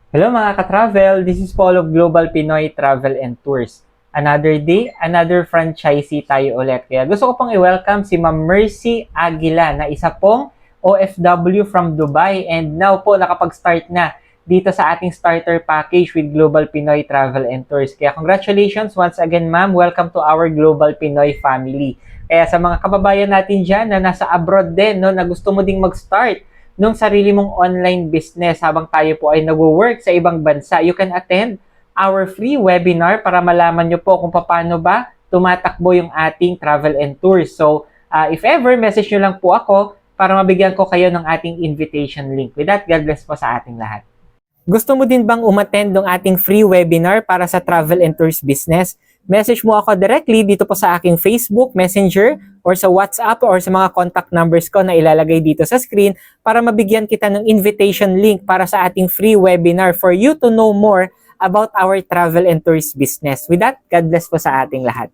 Hello mga ka-travel, this is Paul of Global Pinoy Travel and Tours. Another day, another franchisee tayo ulit. Kaya gusto ko pong i-welcome si Ma'am Mercy Aguila na isa pong OFW from Dubai and now po nakapag-start na dito sa ating starter package with Global Pinoy Travel and Tours. Kaya congratulations once again ma'am, welcome to our Global Pinoy family. Kaya sa mga kababayan natin dyan na nasa abroad din, no, na gusto mo ding mag-start nung sarili mong online business habang tayo po ay nagwo-work sa ibang bansa, you can attend our free webinar para malaman nyo po kung paano ba tumatakbo yung ating travel and tours. So, if ever, message nyo lang po ako para mabigyan ko kayo ng ating invitation link. With that, God bless po sa ating lahat. Gusto mo din bang umattend ng ating free webinar para sa travel and tours business? Message mo ako directly dito po sa aking Facebook, Messenger, or sa WhatsApp or sa mga contact numbers ko na ilalagay dito sa screen para mabigyan kita ng invitation link para sa ating free webinar for you to know more about our travel and tours business. With that, God bless po sa ating lahat.